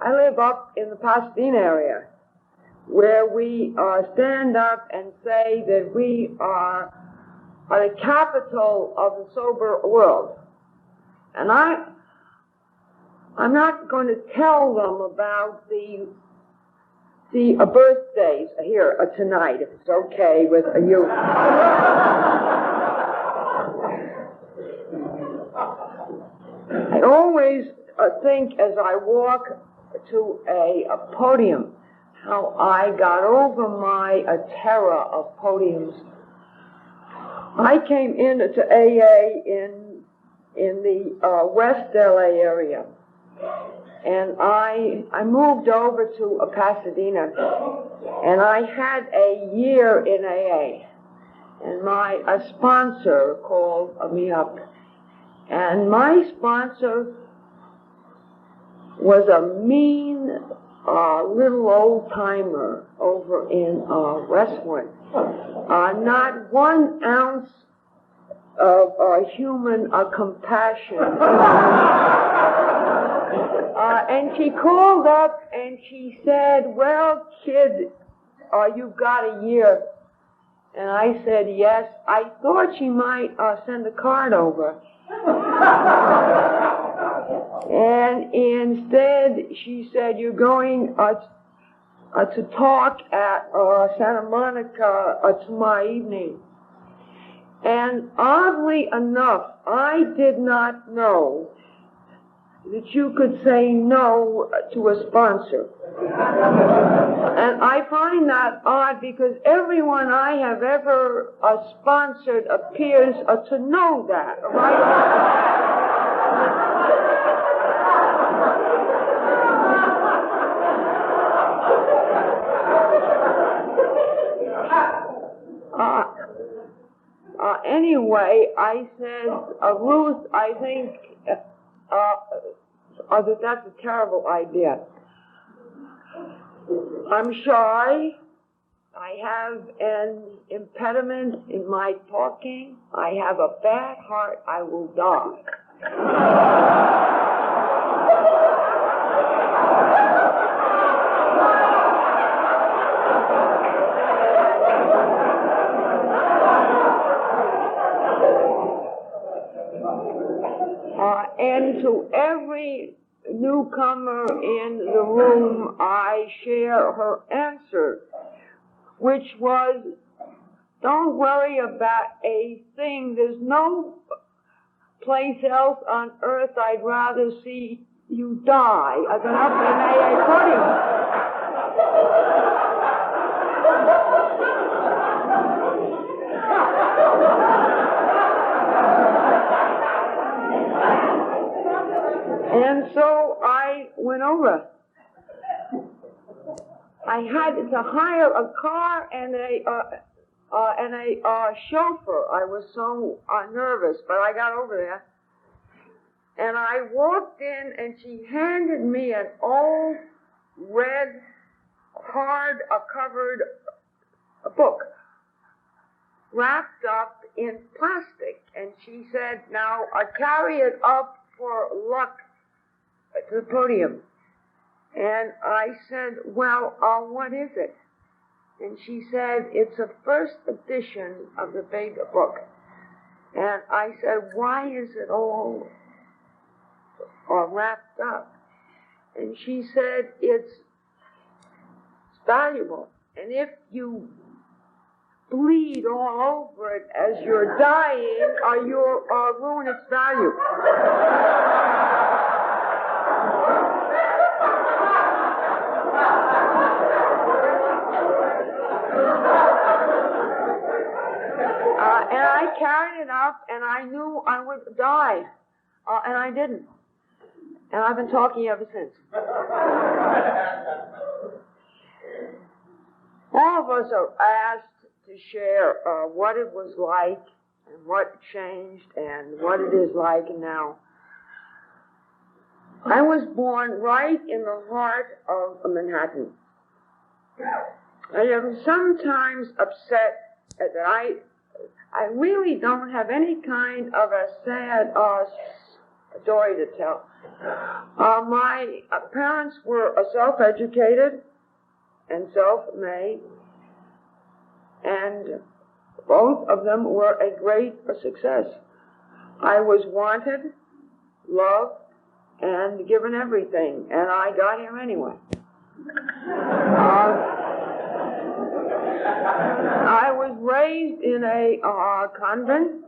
I live up in the Pasadena area, where we stand up and say that we are the capital of the sober world. And I'm not going to tell them about the birthdays here tonight, if it's okay with you. I always think as I walk to a podium how I got over my terror of podiums. I came into AA in the West LA area, and I moved over to Pasadena, and I had a year in AA, and a sponsor called me up, and my sponsor was a mean little old-timer over in Westwood. Not 1 ounce of human compassion. And she called up and she said, "Well, kid, you've got a year." And I said, "Yes." I thought she might send a card over. And instead, she said, "You're going to talk at Santa Monica tomorrow evening." And oddly enough, I did not know that you could say no to a sponsor. And I find that odd because everyone I have ever sponsored appears to know that, right? Anyway, I said, "Ruth, I think that that's a terrible idea. I'm shy. I have an impediment in my talking. I have a bad heart. I will die." And to every newcomer in the room, I share her answer, which was, "Don't worry about a thing. There's no place else on earth I'd rather see you die than up in AA podium." And so I went over. I had to hire a car and a chauffeur. I was so nervous, but I got over there. And I walked in, and she handed me an old red hard-covered book wrapped up in plastic. And she said, "Now carry it up for luck to the podium." And I said, "Well, what is it?" And she said, "It's a first edition of the big book." And I said, "Why is it all wrapped up?" And she said, it's valuable. And if you bleed all over it as you're dying, you'll ruin its value." And I carried it up, and I knew I would die, and I didn't. And I've been talking ever since. All of us are asked to share what it was like, and what changed, and what it is like now. I was born right in the heart of Manhattan. I am sometimes upset that I really don't have any kind of a sad story to tell. My parents were self-educated and self-made, and both of them were a great success. I was wanted, loved, and given everything, and I got here anyway. I was raised in a convent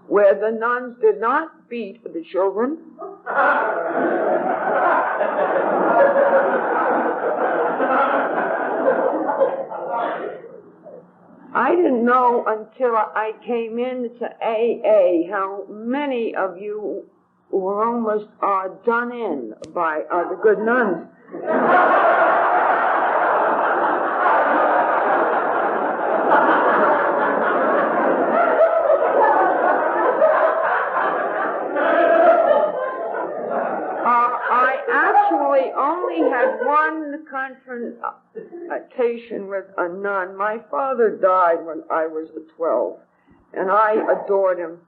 where the nuns did not beat the children. I didn't know until I came into AA how many of you were almost done in by the good nuns. I actually only had one confrontation with a nun. My father died when I was 12, and I adored him.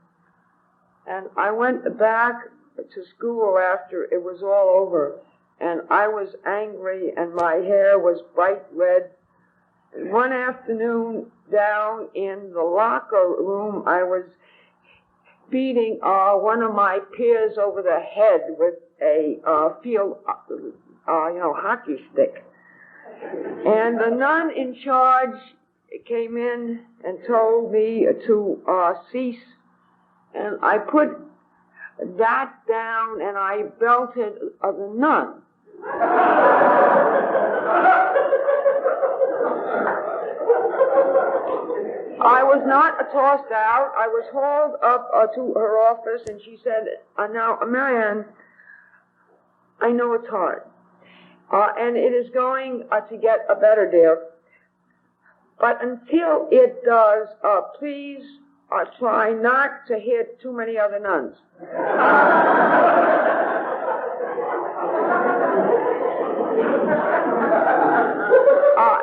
And I went back to school after it was all over, and I was angry, and my hair was bright red. And one afternoon, down in the locker room, I was beating one of my peers over the head with a field, hockey stick. And the nun in charge came in and told me to cease. And I put that down and I belted the nun. I was not tossed out. I was hauled up to her office, and she said, now, Marianne, I know it's hard, and it is going to get better, dear. But until it does, please try not to hit too many other nuns.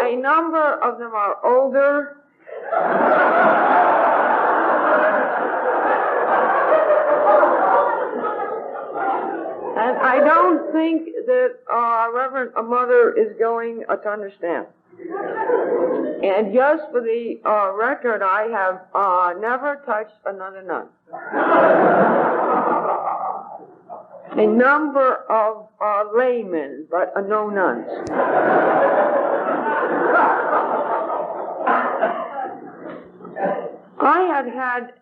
A number of them are older. And I don't think that Reverend Mother is going to understand. And just for the record, I have never touched another nun. A number of laymen, but no nuns. I had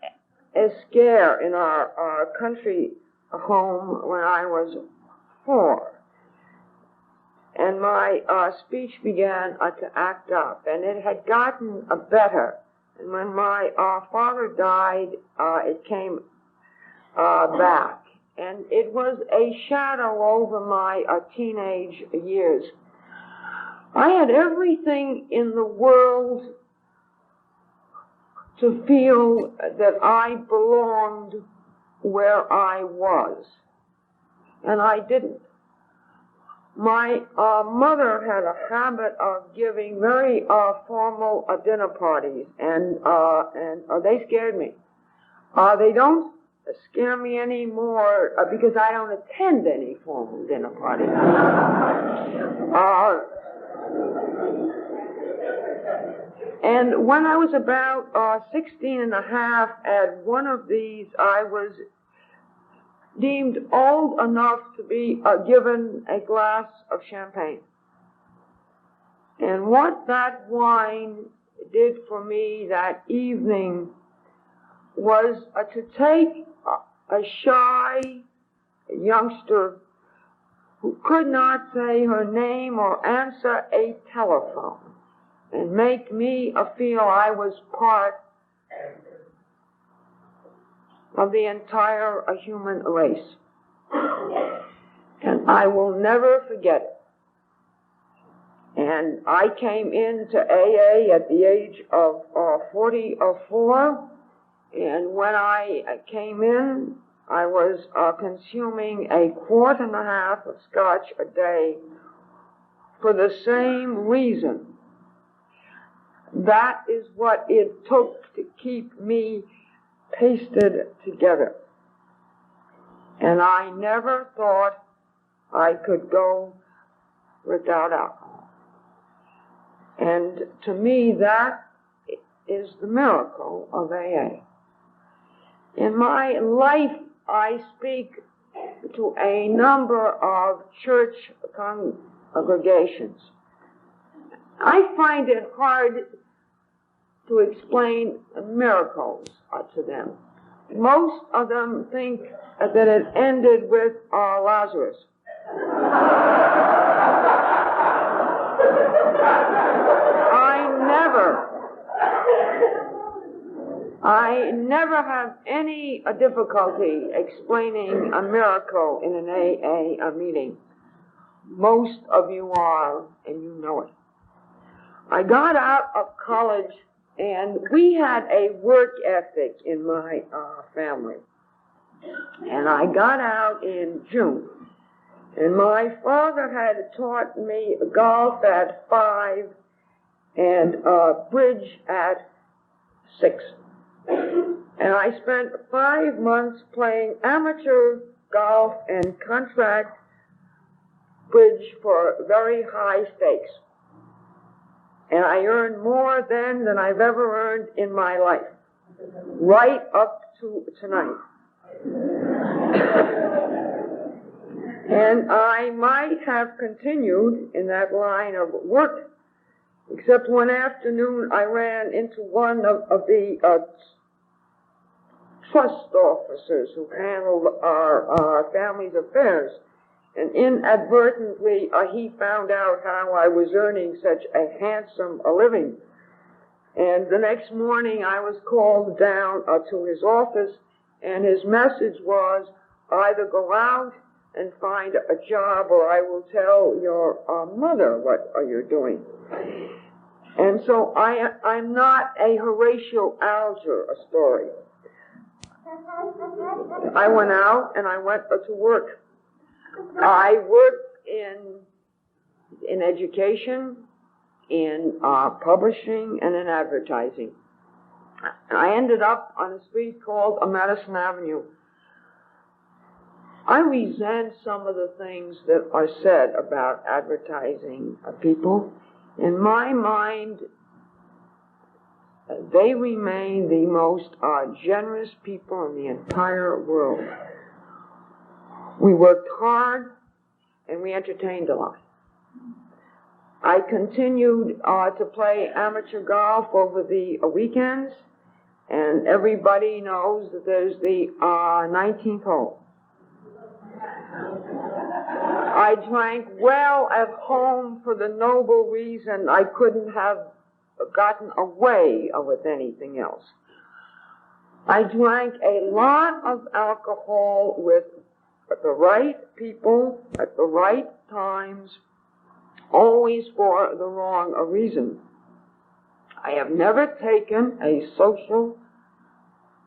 a scare in our country home when I was 4. And my speech began to act up, and it had gotten better. And when my father died, it came back. And it was a shadow over my teenage years. I had everything in the world to feel that I belonged where I was. And I didn't. My mother had a habit of giving very formal dinner parties, and they scared me. They don't scare me anymore because I don't attend any formal dinner parties. And when I was about 16 and a half, at one of these, I was deemed old enough to be given a glass of champagne. And what that wine did for me that evening was to take a shy youngster who could not say her name or answer a telephone and make me feel I was part of the entire human race. And I will never forget it. And I came into AA at the age of 44, and when I came in, I was consuming a quart and a half of scotch a day for the same reason. That is what it took to keep me pasted together. And I never thought I could go without alcohol. And to me, that is the miracle of AA. In my life, I speak to a number of church congregations. I find it hard to explain miracles to them. Most of them think that it ended with Lazarus. I never have any difficulty explaining a miracle in an AA meeting. Most of you are, and you know it. I got out of college, and we had a work ethic in my family. And I got out in June. And my father had taught me golf at 5 and bridge at 6. And I spent 5 months playing amateur golf and contract bridge for very high stakes. And I earned more then than I've ever earned in my life, right up to tonight. And I might have continued in that line of work, except one afternoon I ran into one of the trust officers who handled our family's affairs. And inadvertently, he found out how I was earning such a handsome living. And the next morning, I was called down to his office, and his message was, either go out and find a job, or I will tell your mother what you're doing. And so I'm not a Horatio Alger story. I went out and I went to work. I worked in education, in publishing, and in advertising. I ended up on a street called Madison Avenue. I resent some of the things that are said about advertising people. In my mind, they remain the most generous people in the entire world. We worked hard, and we entertained a lot. I continued to play amateur golf over the weekends, and everybody knows that there's the 19th hole. I drank well at home for the noble reason I couldn't have gotten away with anything else. I drank a lot of alcohol with the right people at the right times, always for the wrong reason. I have never taken a social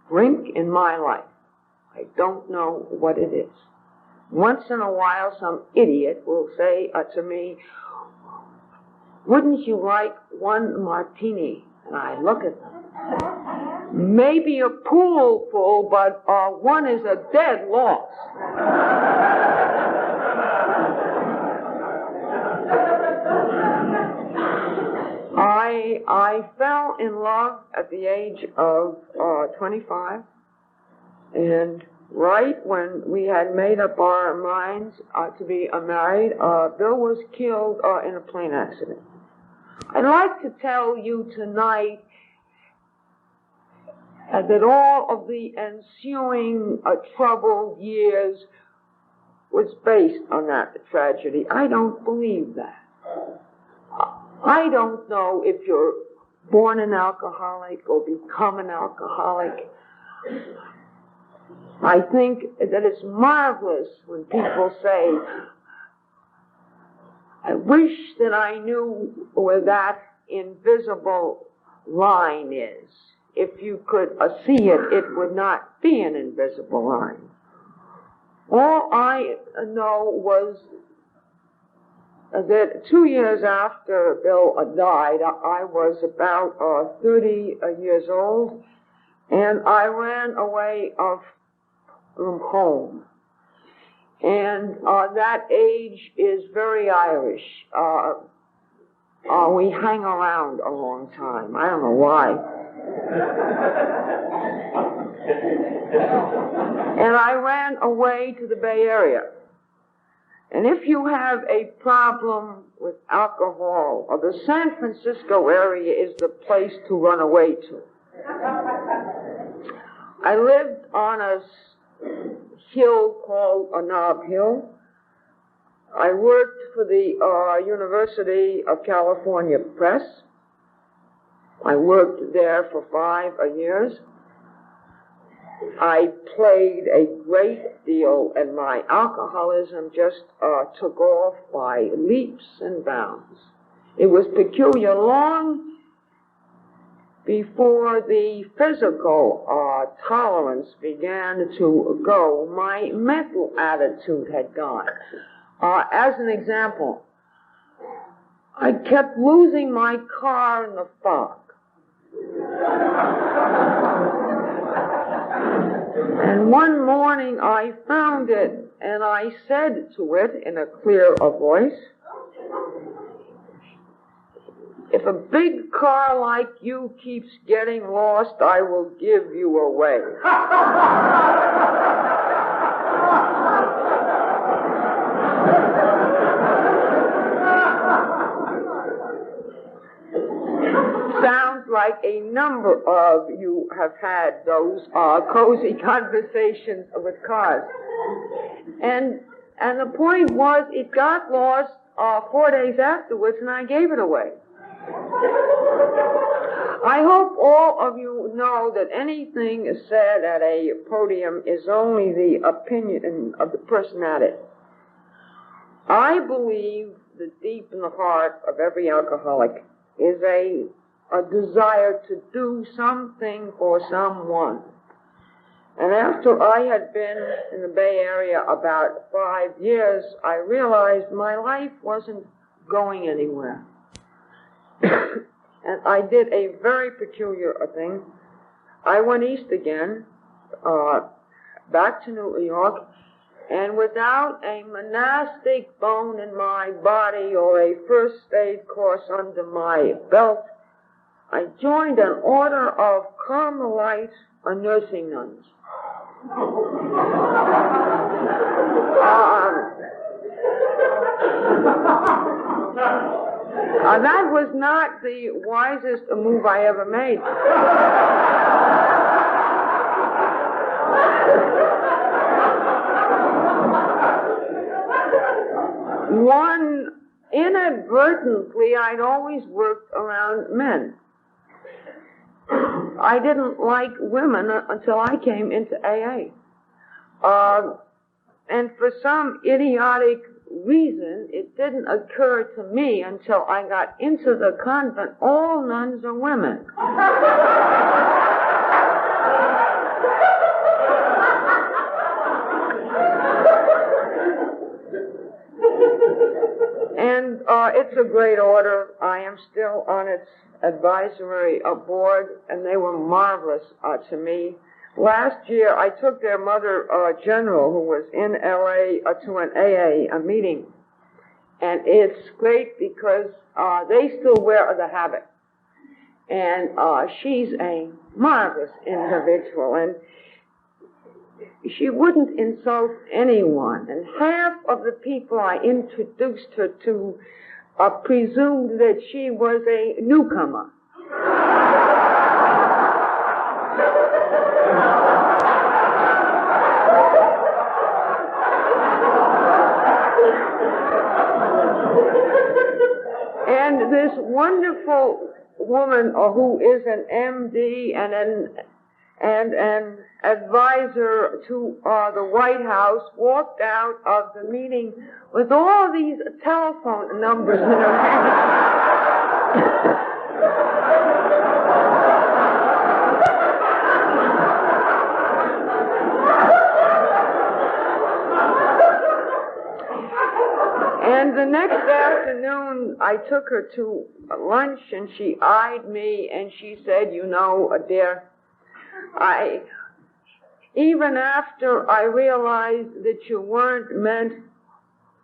drink in my life. I don't know what it is. Once in a while, some idiot will say to me, wouldn't you like one martini? And I look at them. Maybe a pool full, but one is a dead loss. I fell in love at the age of 25, and right when we had made up our minds to be married, Bill was killed in a plane accident. I'd like to tell you tonight that all of the ensuing troubled years was based on that tragedy. I don't believe that. I don't know if you're born an alcoholic or become an alcoholic. I think that it's marvelous when people say, I wish that I knew where that invisible line is. If you could see it, it would not be an invisible line. All I know was that 2 years after Bill died, I was about 30 years old, and I ran away from home. And that age is very Irish. We hang around a long time. I don't know why. And I ran away to the Bay Area. And if you have a problem with alcohol, the San Francisco area is the place to run away to. I lived on a hill called a Knob Hill. I worked for the University of California Press. I worked there for 5 years. I played a great deal, and my alcoholism just took off by leaps and bounds. It was peculiar. Long before the physical tolerance began to go, my mental attitude had gone. As an example, I kept losing my car in the fog. And one morning I found it, and I said to it in a clear voice, "If a big car like you keeps getting lost, I will give you away." Sounds like a number of you have had those cozy conversations with cars. And the point was, it got lost 4 days afterwards, and I gave it away. I hope all of you know that anything said at a podium is only the opinion of the person at it. I believe that deep in the heart of every alcoholic is a desire to do something for someone. And after I had been in the Bay Area about 5 years, I realized my life wasn't going anywhere. And I did a very peculiar thing. I went east again, back to New York, and without a monastic bone in my body or a first aid course under my belt, I joined an order of Carmelite nursing nuns. That was not the wisest move I ever made. One, inadvertently, I'd always worked around men. I didn't like women until I came into AA. And for some idiotic reason, it didn't occur to me until I got into the convent, all nuns are women. And it's a great order. I am still on its advisory board, and they were marvelous to me. Last year, I took their mother general, who was in L.A., to an AA meeting. And it's great because they still wear the habit. And she's a marvelous individual. And she wouldn't insult anyone. And half of the people I introduced her to presumed that she was a newcomer. And this wonderful woman who is an MD and an advisor to the White House walked out of the meeting with all these telephone numbers in her hand. And the next afternoon, I took her to lunch, and she eyed me, and she said, "You know, dear, even after I realized that you weren't meant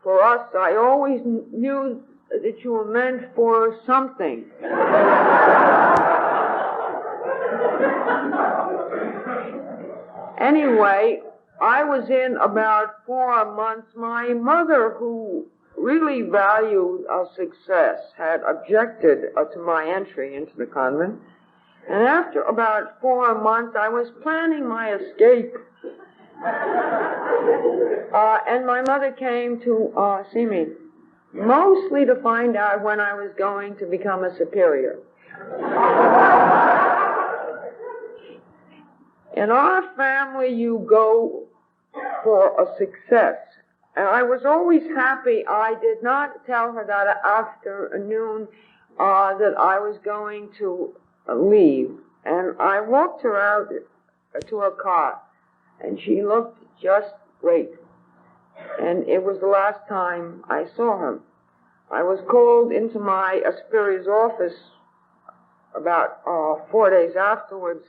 for us, I always knew that you were meant for something. Anyway, I was in about 4 months. My mother, who really valued our success, had objected to my entry into the convent. And after about 4 months, I was planning my escape. And my mother came to see me, mostly to find out when I was going to become a superior. In our family, you go for a success. And I was always happy. I did not tell her that afternoon that I was going to leave. And I walked her out to her car, and she looked just great. And it was the last time I saw her. I was called into my superior's office about 4 days afterwards,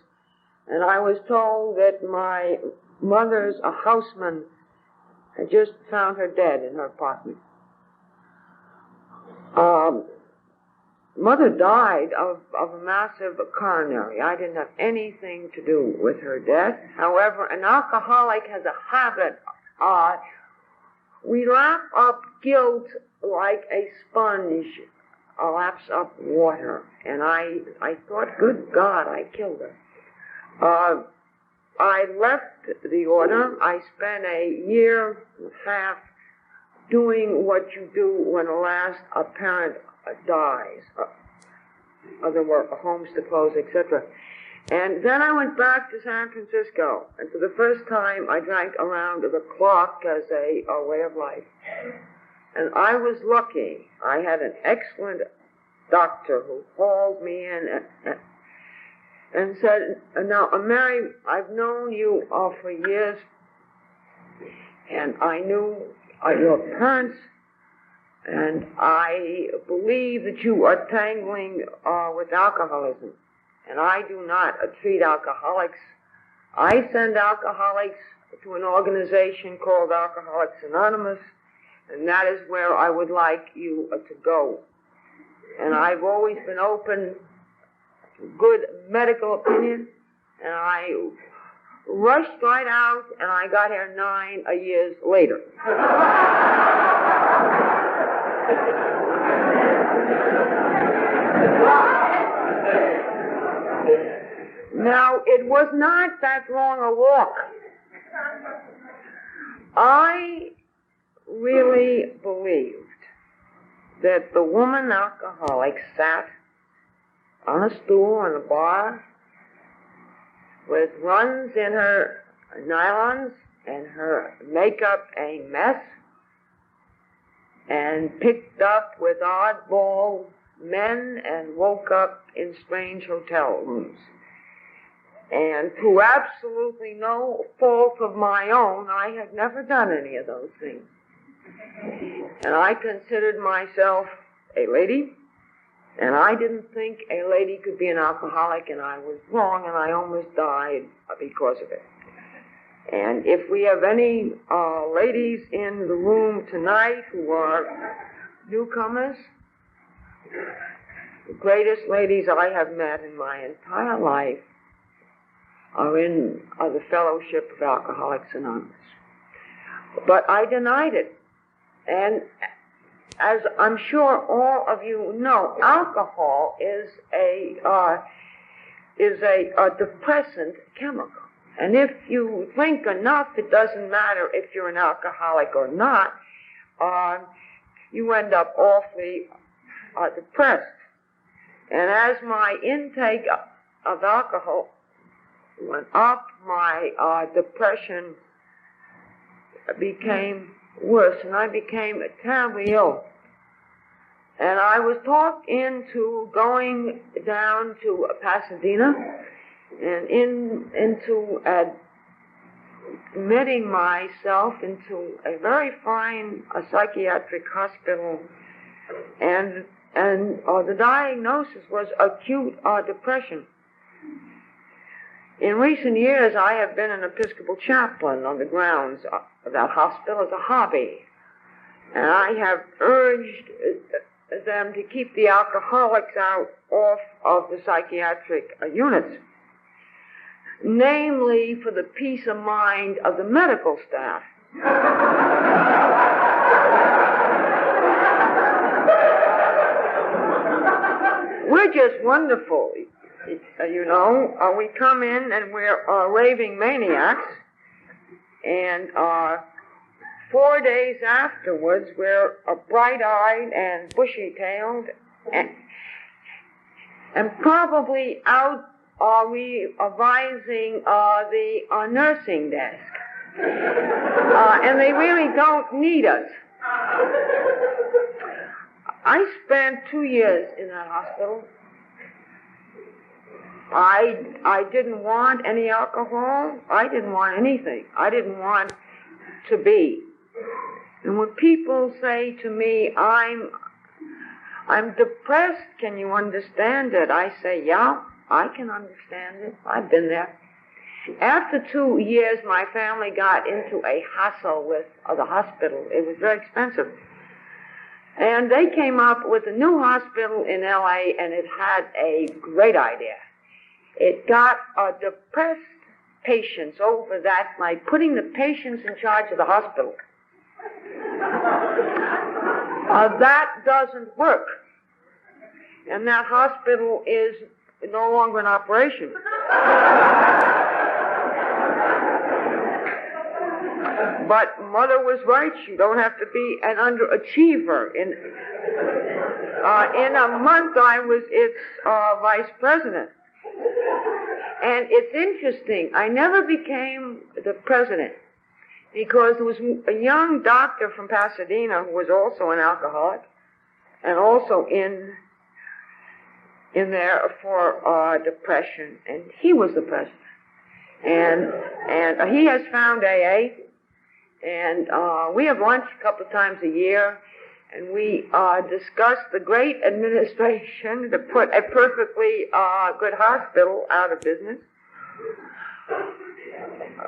and I was told that my mother's houseman had just found her dead in her apartment. Mother died of a massive coronary. I didn't have anything to do with her death. However, an alcoholic has a habit. We lap up guilt like a sponge laps up water. And I thought, good God, I killed her. I left the order. I spent a year and a half doing what you do when the last parent dies. There were homes to close, etc. And then I went back to San Francisco, and for the first time I drank around the clock as a way of life. And I was lucky. I had an excellent doctor who called me in and said, now, Mary, I've known you for years, and I knew your parents, and I believe that you are tangling with alcoholism. And I do not treat alcoholics. I send alcoholics to an organization called Alcoholics Anonymous, and that is where I would like you to go. And I've always been open to good medical opinion, and I rushed right out, and I got here 9 years later. Now, it was not that long a walk. I really believed that the woman alcoholic sat on a stool in a bar with runs in her nylons and her makeup a mess, and picked up with oddball men and woke up in strange hotel rooms. And through absolutely no fault of my own, I had never done any of those things. And I considered myself a lady, and I didn't think a lady could be an alcoholic, and I was wrong, and I almost died because of it. And if we have any ladies in the room tonight who are newcomers, the greatest ladies I have met in my entire life are in the Fellowship of Alcoholics Anonymous. But I denied it. And as I'm sure all of you know, alcohol is a depressant chemical. And if you drink enough, it doesn't matter if you're an alcoholic or not, you end up awfully depressed. And as my intake of alcohol went up, my depression became worse, and I became terribly ill. And I was talked into going down to Pasadena and into admitting myself into a very fine psychiatric hospital, and the diagnosis was acute depression. In recent years, I have been an Episcopal chaplain on the grounds of that hospital as a hobby. And I have urged them to keep the alcoholics off of the psychiatric units, namely for the peace of mind of the medical staff. We're just wonderful, you know. We come in and we're raving maniacs, and 4 days afterwards we're bright-eyed and bushy-tailed, and probably out revising the nursing desk. And they really don't need us. I spent 2 years in that hospital. I didn't want any alcohol. I didn't want anything. I didn't want to be. And when people say to me, I'm depressed, can you understand it? I say, yeah, I can understand it. I've been there. After 2 years, my family got into a hassle with the hospital. It was very expensive. And they came up with a new hospital in L.A., and it had a great idea. It got depressed patients over that by putting the patients in charge of the hospital. That doesn't work. And that hospital is no longer in operation. But Mother was right. You don't have to be an underachiever. In a month, I was its vice president. And it's interesting. I never became the president because there was a young doctor from Pasadena who was also an alcoholic and also in there for depression, and he was the president. And he has found AA. And we have lunch a couple of times a year, and we discuss the great administration to put a perfectly good hospital out of business.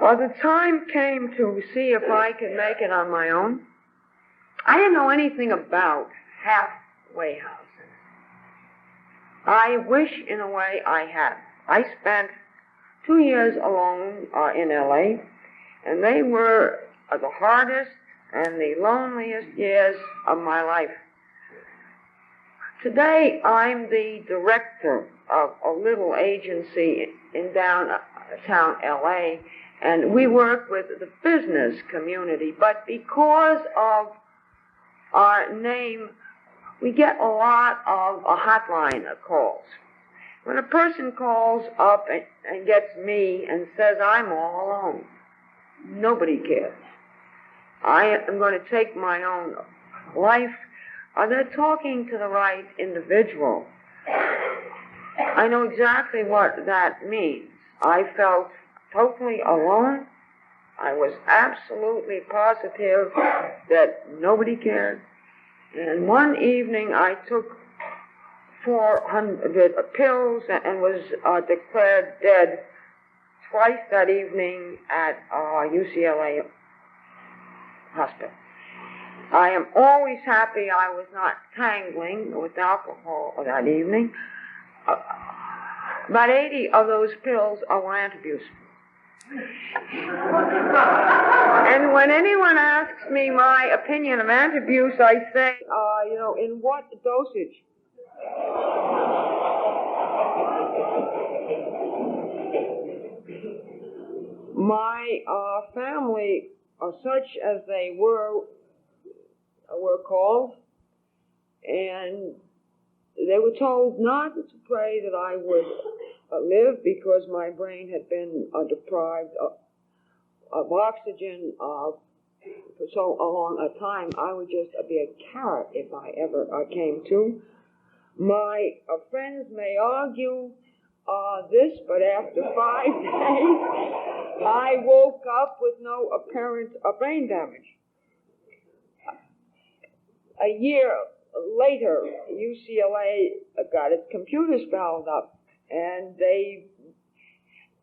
The time came to see if I could make it on my own. I didn't know anything about halfway houses. I wish, in a way, I had. I spent 2 years alone in L.A., and they were the hardest and the loneliest years of my life. Today, I'm the director of a little agency in downtown L.A., and we work with the business community. But because of our name, we get a lot of hotline calls. When a person calls up and gets me and says, I'm all alone, nobody cares. I am going to take my own life. They're talking to the right individual. I know exactly what that means. I felt totally alone. I was absolutely positive that nobody cared. And one evening I took 400 pills and was declared dead twice that evening at UCLA hospital. I am always happy I was not tangling with alcohol that evening. About 80 of those pills were antabuse. And when anyone asks me my opinion of antabuse, I say, in what dosage? My family, such as they were called, and they were told not to pray that I would live because my brain had been deprived of oxygen for so long a time. I would just be a carrot if I ever came to. My friends may argue this, but after 5 days, I woke up with no apparent brain damage. A year later, UCLA got its computers fouled up, and they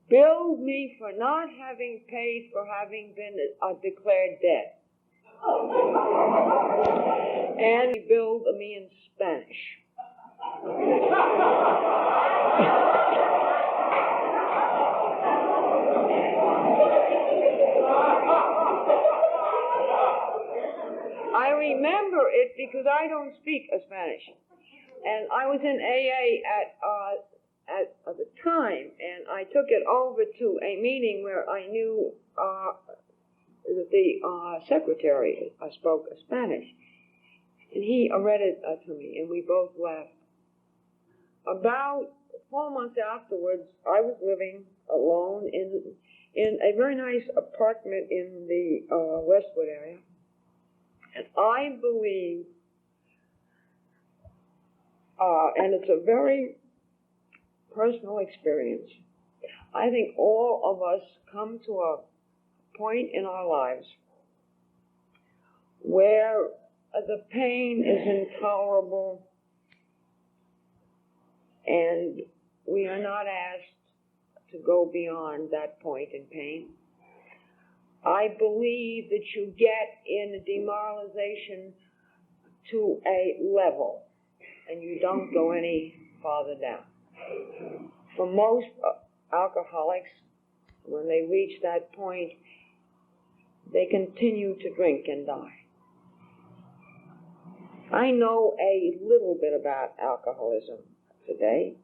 billed me for not having paid for having been declared dead. And he billed me in Spanish. I remember it because I don't speak Spanish. And I was in AA at the time, and I took it over to a meeting where I knew that the secretary spoke Spanish. And he read it to me, and we both laughed. About 4 months afterwards, I was living alone in a very nice apartment in the Westwood area. And I believe, and it's a very personal experience, I think all of us come to a point in our lives where the pain is intolerable and we are not asked to go beyond that point in pain. I believe that you get in demoralization to a level and you don't go any farther down. For most alcoholics, when they reach that point, they continue to drink and die. I know a little bit about alcoholism today,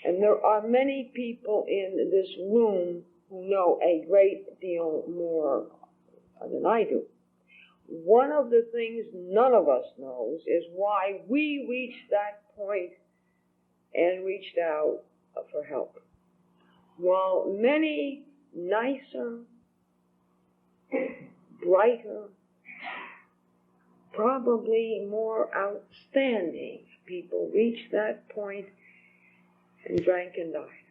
and there are many people in this room who know a great deal more than I do. One of the things none of us knows is why we reached that point and reached out for help. While many nicer, brighter, probably more outstanding people reached that point and drank and died.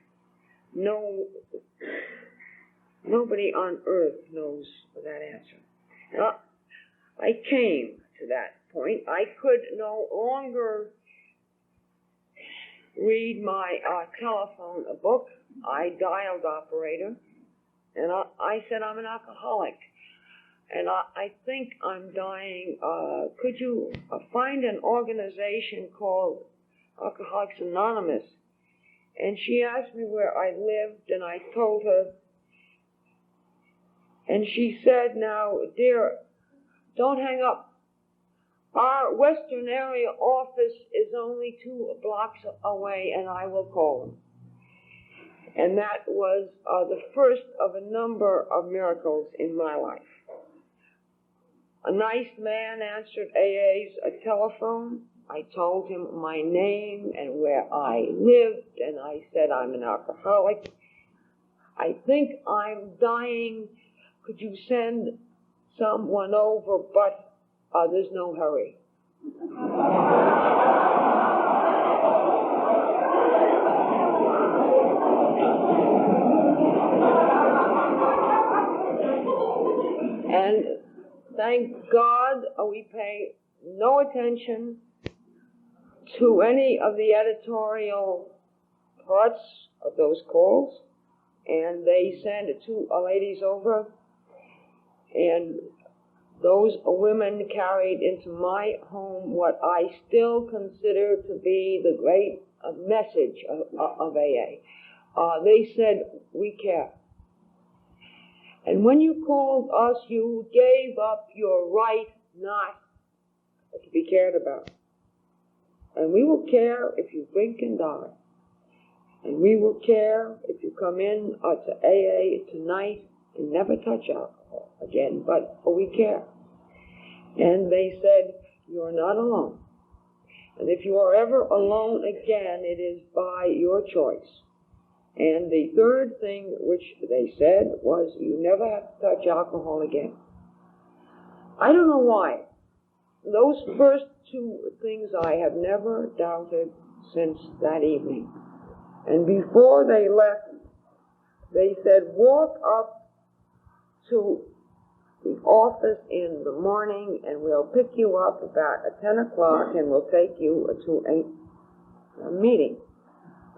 Nobody on earth knows that answer. Now, I came to that point. I could no longer read my telephone book. I dialed operator, and I said, I'm an alcoholic, and I think I'm dying. Could you find an organization called Alcoholics Anonymous? And she asked me where I lived, and I told her, and she said, now, dear, don't hang up. Our Western area office is only 2 blocks away, and I will call them. And that was the first of a number of miracles in my life. A nice man answered AA's telephone. I told him my name and where I lived, and I said I'm an alcoholic. I think I'm dying. Could you send someone over, but there's no hurry. And thank God we pay no attention to any of the editorial parts of those calls. And they sent 2 ladies over, and those women carried into my home what I still consider to be the great message of AA. They said, we care. And when you called us, you gave up your right not to be cared about. And we will care if you drink and die. And we will care if you come in to AA tonight and never touch alcohol again, but we care. And they said, you're not alone. And if you are ever alone again, it is by your choice. And the third thing which they said was, you never have to touch alcohol again. I don't know why. Those first 2 things I have never doubted since that evening. And before they left, they said, walk up to the office in the morning and we'll pick you up about 10 o'clock and we'll take you to a meeting.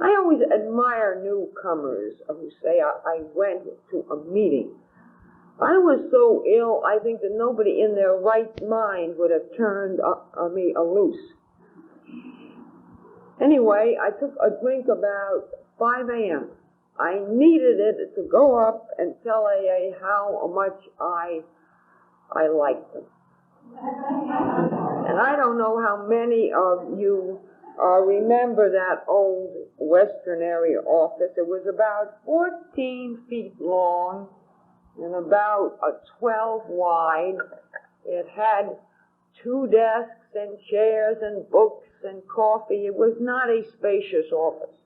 I always admire newcomers who say, I went to a meeting. I was so ill, I think that nobody in their right mind would have turned me loose. Anyway, I took a drink about 5 a.m. I needed it to go up and tell AA how much I liked them. And I don't know how many of you remember that old Western area office. It was about 14 feet long and about 12 wide. It had 2 desks and chairs and books and coffee. It was not a spacious office.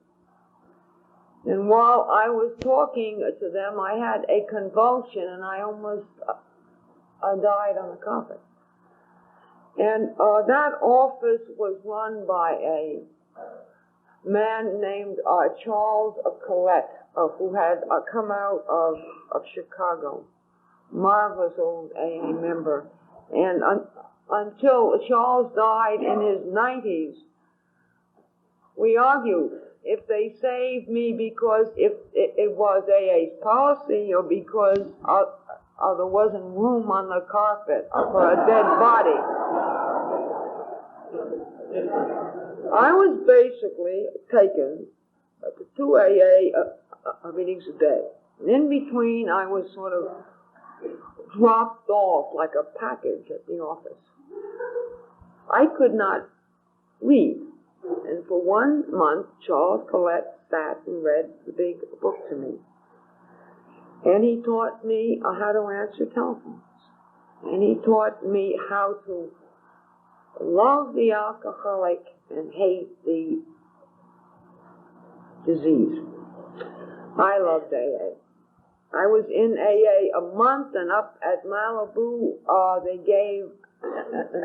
And while I was talking to them, I had a convulsion and I almost died on the carpet. And that office was run by a man named Charles Collette, who had come out of Chicago. Marvelous old AA member. And until Charles died in his 90s, we argued if they saved me because if it was AA's policy or because there wasn't room on the carpet for a dead body. I was basically taken to 2 AA meetings a day. And in between, I was sort of dropped off like a package at the office. I could not leave. And for 1 month, Charles Collette sat and read the big book to me. And he taught me how to answer telephones. And he taught me how to love the alcoholic and hate the disease. I loved AA. I was in AA a month, and up at Malibu, they gave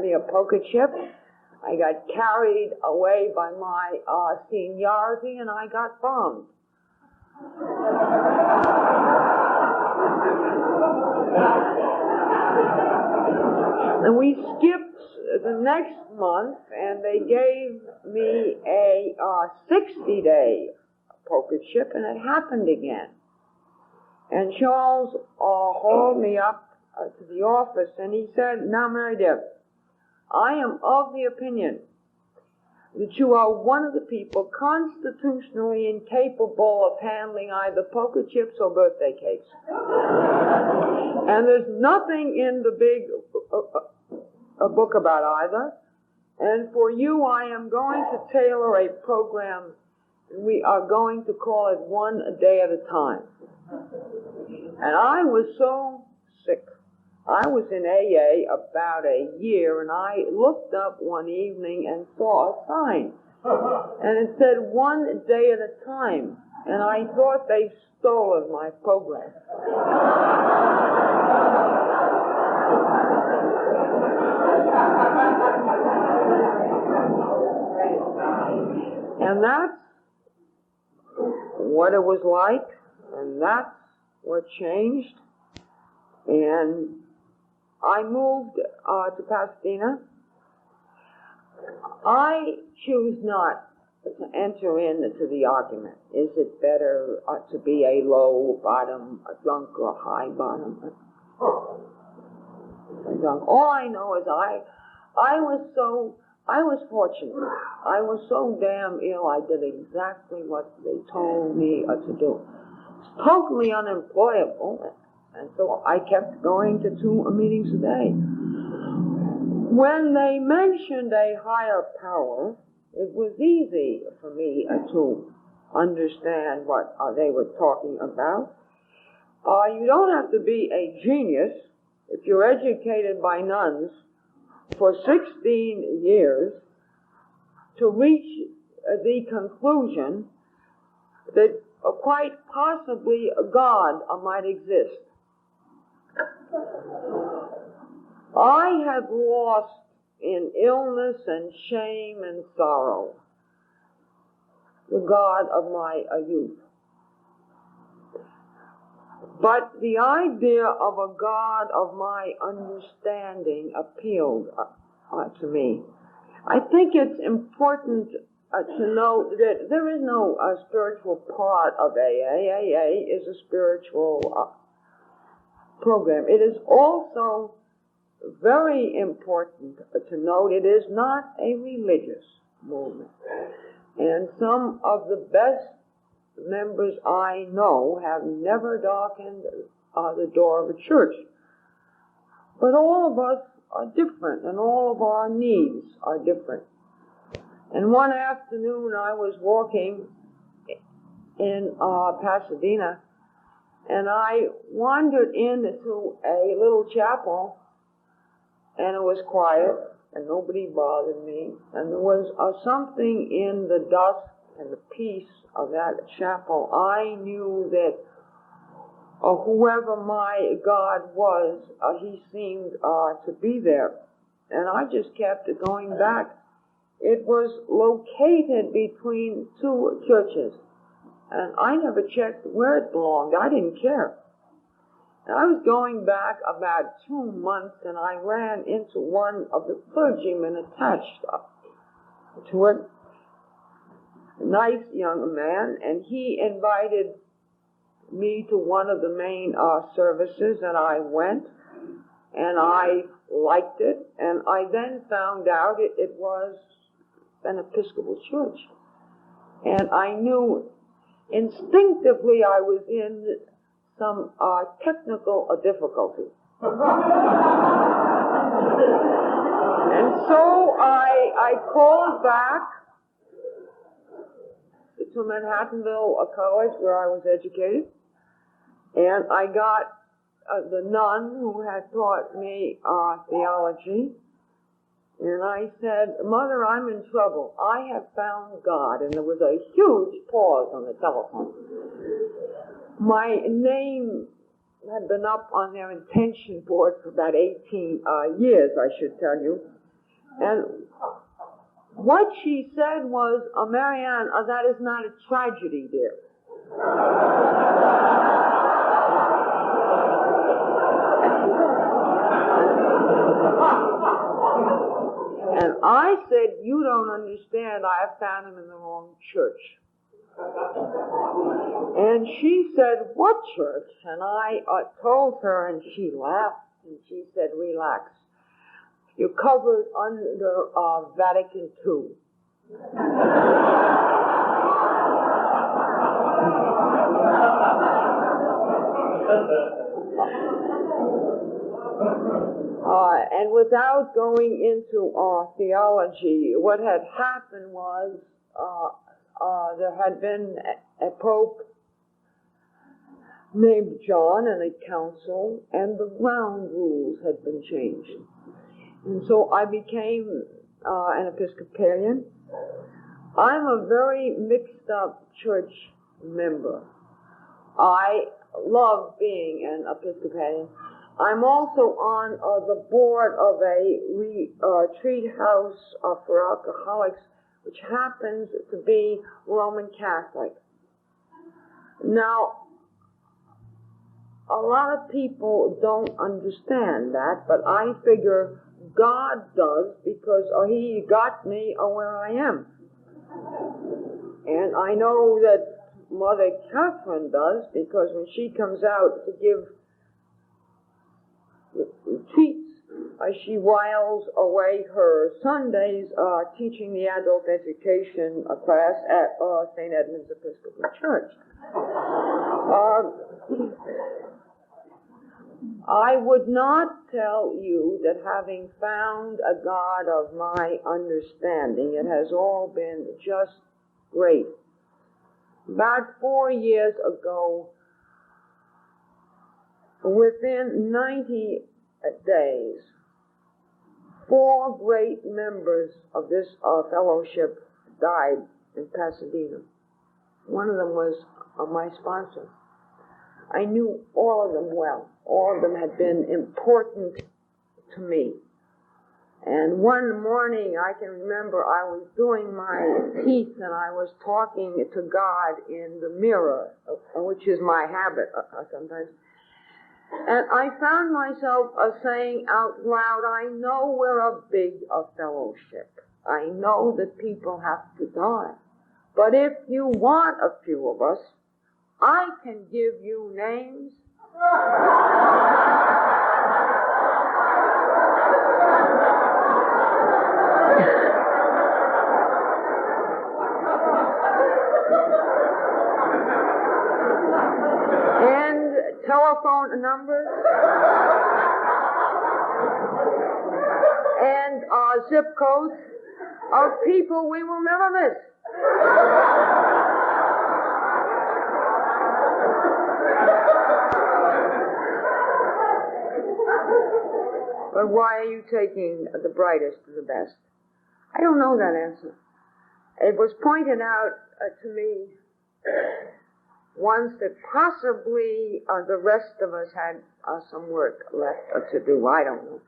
me a poker chip. I got carried away by my seniority, and I got bombed. And we skipped the next month, and they gave me a 60-day poker chip, and it happened again. And Charles hauled me up to the office, and he said, "Now, Mary dear, I am of the opinion that you are one of the people constitutionally incapable of handling either poker chips or birthday cakes. And there's nothing in the big book about either. And for you, I am going to tailor a program. We are going to call it 1 day at a time." And I was so sick. I was in AA about a year, and I looked up one evening and saw a sign. And it said 1 day at a time. And I thought they'd stolen my program. And that's what it was like, and that's what changed. And I moved to Pasadena. I choose not to enter into the argument. Is it better to be a low bottom, a drunk, or a high bottom? All I know is I was fortunate. I was so damn ill, I did exactly what they told me to do. It's totally unemployable. And so I kept going to 2 meetings a day. When they mentioned a higher power, it was easy for me to understand what they were talking about. You don't have to be a genius if you're educated by nuns for 16 years to reach the conclusion that quite possibly a God might exist. I have lost in illness and shame and sorrow the God of my youth. But the idea of a God of my understanding appealed to me. I think it's important to know that there is no spiritual part of AA. AA is a spiritual program. It is also very important to note it is not a religious movement. And some of the best members I know have never darkened the door of a church. But all of us are different, and all of our needs are different. And one afternoon I was walking in Pasadena, and I wandered into a little chapel, and it was quiet, and nobody bothered me, and there was something in the dusk and the peace of that chapel. I knew that whoever my God was, he seemed to be there. And I just kept going back. It was located between two churches, and I never checked where it belonged. I didn't care. And I was going back about 2 months, and I ran into one of the clergymen attached to it, a nice young man, and he invited me to one of the main services, and I went, and I liked it, and I then found out it was an Episcopal church. And I knew instinctively I was in some technical difficulty. And so I called back to Manhattanville College, where I was educated, and I got the nun who had taught me theology, and I said, "Mother, I'm in trouble. I have found God." And there was a huge pause on the telephone. My name had been up on their intention board for about 18 years, I should tell you. And what she said was, "Marianne, that is not a tragedy, dear." And I said, "You don't understand. I have found him in the wrong church." And she said, "What church?" And I told her, and she laughed, and she said, "Relax. You're covered under Vatican II." And without going into theology, what had happened was there had been a pope named John and a council, and the ground rules had been changed. And so I became an Episcopalian. I'm a very mixed up church member. I love being an Episcopalian. I'm also on the board of a retreat house for alcoholics, which happens to be Roman Catholic. Now, a lot of people don't understand that, but I figure God does, because he got me where I am. And I know that Mother Catherine does, because when she comes out to give retreats, she whiles away her Sundays teaching the adult education class at St. Edmund's Episcopal Church. I would not tell you that having found a God of my understanding, it has all been just great. About 4 years ago, within 90 days, 4 great members of this fellowship died in Pasadena. One of them was my sponsor. I knew all of them well. All of them had been important to me. And one morning, I can remember I was doing my teeth and I was talking to God in the mirror, which is my habit sometimes. And I found myself saying out loud, "I know we're a big fellowship. I know that people have to die. But if you want a few of us, I can give you names. And telephone numbers. And zip codes of people we will never miss. But why are you taking the brightest and the best? I don't know that answer. It was pointed out to me once that possibly the rest of us had some work left to do. I don't know.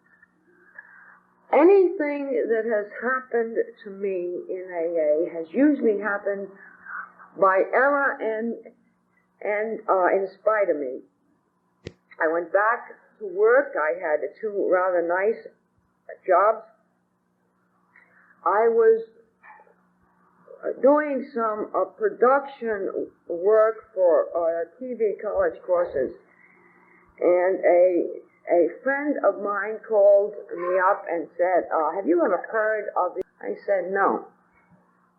Anything that has happened to me in AA has usually happened by error and in spite of me. I went back to work. I had 2 rather nice jobs. I was doing some production work for TV college courses, and a friend of mine called me up and said, have you ever heard of the... I said, no.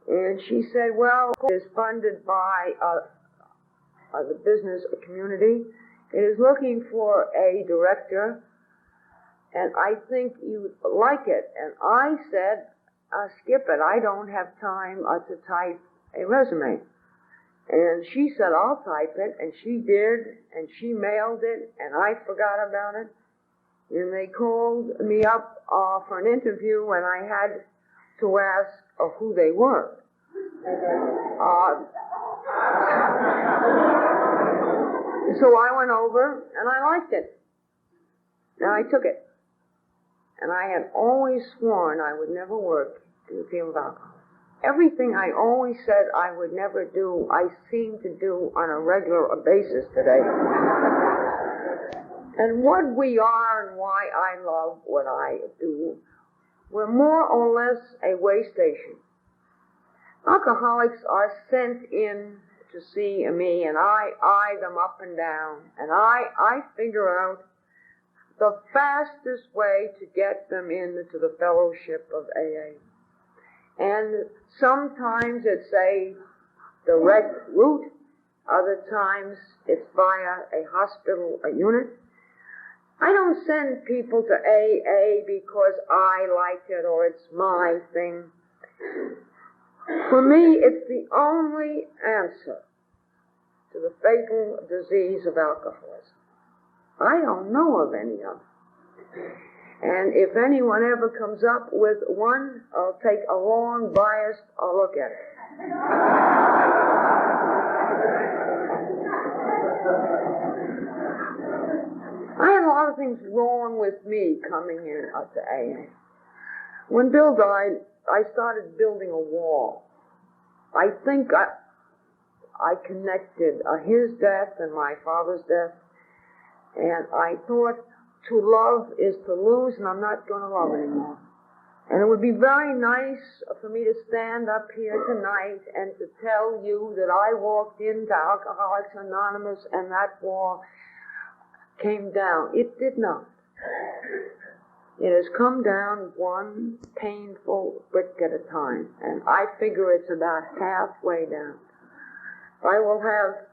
And she said, well, it is funded by the business community. It is looking for a director, and I think you'd like it. And I said, skip it. I don't have time to type a resume. And she said, I'll type it. And she did, and she mailed it, and I forgot about it. And they called me up for an interview, and I had to ask who they were. So I went over, and I liked it. And I took it. And I had always sworn I would never work in the field of alcohol. Everything I always said I would never do, I seem to do on a regular basis today. And what we are and why I love what I do, we're more or less a way station. Alcoholics are sent in to see me, and I eye them up and down, and I figure out the fastest way to get them into the fellowship of AA. And sometimes it's a direct route, other times it's via a hospital unit. I don't send people to AA because I like it or it's my thing. For me, it's the only answer to the fatal disease of alcoholism. I don't know of any other. And if anyone ever comes up with one, I'll take a long, biased look at it. I had a lot of things wrong with me coming in to AA. When Bill died, I started building a wall. I think I connected his death and my father's death, and I thought to love is to lose, and I'm not going to love anymore. And it would be very nice for me to stand up here tonight and to tell you that I walked into Alcoholics Anonymous and that wall came down. It did not. It has come down one painful brick at a time, and I figure it's about halfway down. I will have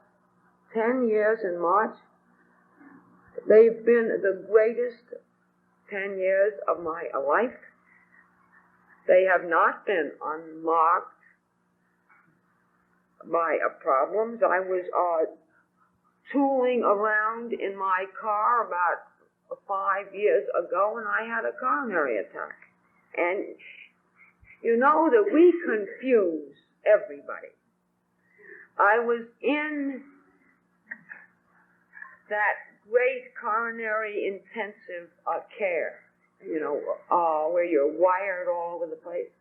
10 years in March. They've been the greatest 10 years of my life. They have not been unmarked by problems. I was tooling around in my car about 5 years ago, and I had a coronary attack. And you know that we confuse everybody. I was in that great coronary intensive care, where you're wired all over the place.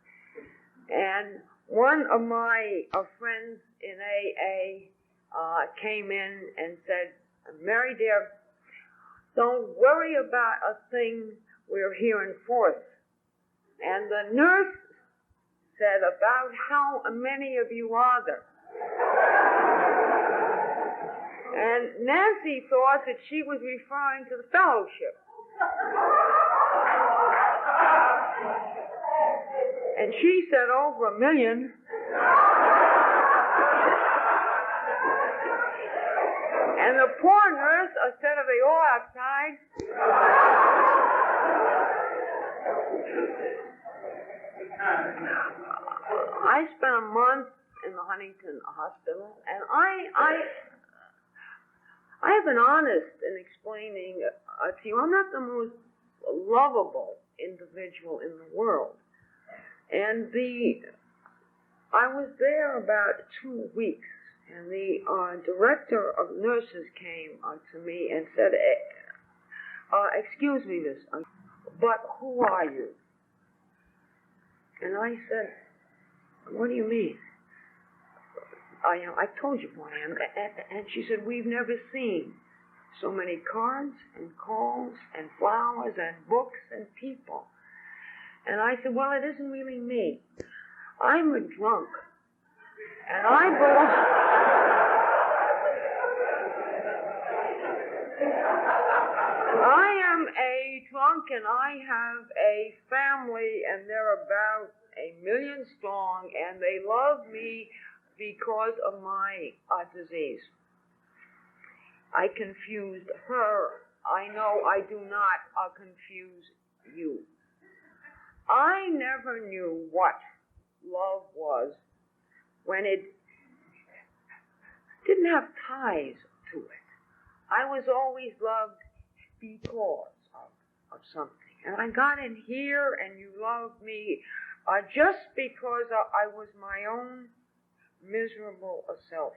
And one of my friends in AA came in and said, Mary dear, don't worry about a thing, we're here in fourth. And the nurse said, about how many of you are there? And Nancy thought that she was referring to the fellowship. And she said over 1 million. And the poor nurse, instead of they all outside, I spent a month in the Huntington Hospital, and I have been honest in explaining to you, I'm not the most lovable individual in the world. And I was there about 2 weeks, and the director of nurses came to me and said, excuse me, miss, but who are you? And I said, what do you mean? I told you who I am. And she said, we've never seen so many cards and calls and flowers and books and people. And I said, well, it isn't really me. I'm a drunk. And I am a drunk, and I have a family, and they're about 1 million strong, and they love me because of my disease. I confused her. I know I do not confuse you. I never knew what love was when it didn't have ties to it. I was always loved because of something. And I got in here, and you loved me just because I was my own miserable self.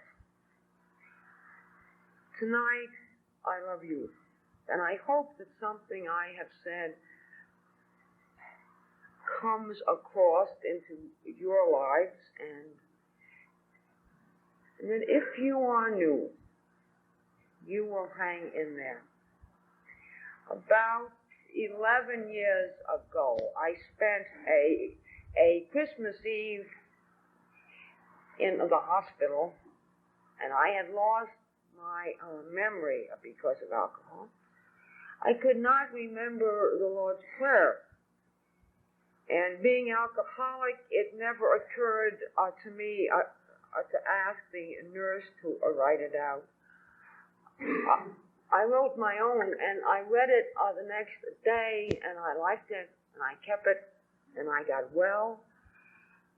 Tonight, I love you. And I hope that something I have said comes across into your lives, and that if you are new, you will hang in there. About 11 years ago, I spent a Christmas Eve in the hospital, and I had lost my memory because of alcohol. I could not remember the Lord's Prayer. And being alcoholic, it never occurred to me to ask the nurse to write it out. I wrote my own, and I read it the next day, and I liked it, and I kept it, and I got well,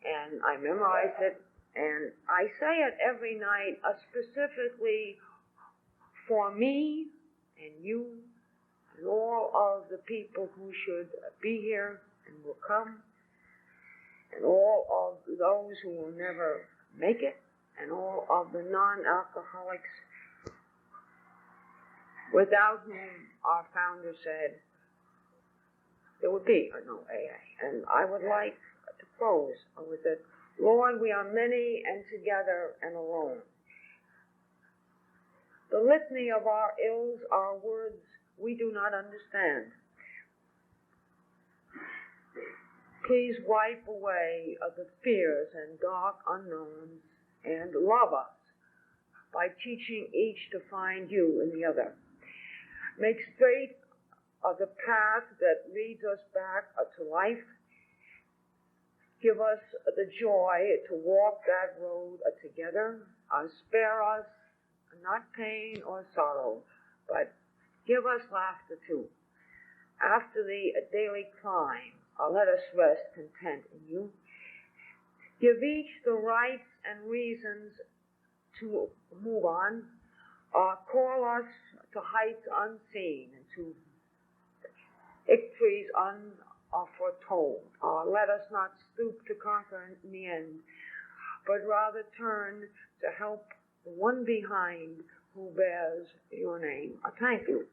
and I memorized it, and I say it every night, specifically for me and you and all of the people who should be here and will come, and all of those who will never make it, and all of the non-alcoholics without whom our founder said there would be no AA. And I would like to close with it. Lord, we are many and together and alone. The litany of our ills are words we do not understand. Please wipe away the fears and dark unknowns, and love us by teaching each to find you in the other. Make straight the path that leads us back to life. Give us the joy to walk that road together. Spare us not pain or sorrow, but give us laughter too. After the daily climb, let us rest content in you. Give each the rights and reasons to move on. Call us to heights unseen and to victories unforetold. Let us not stoop to conquer in the end, but rather turn to help the one behind who bears your name. Thank you.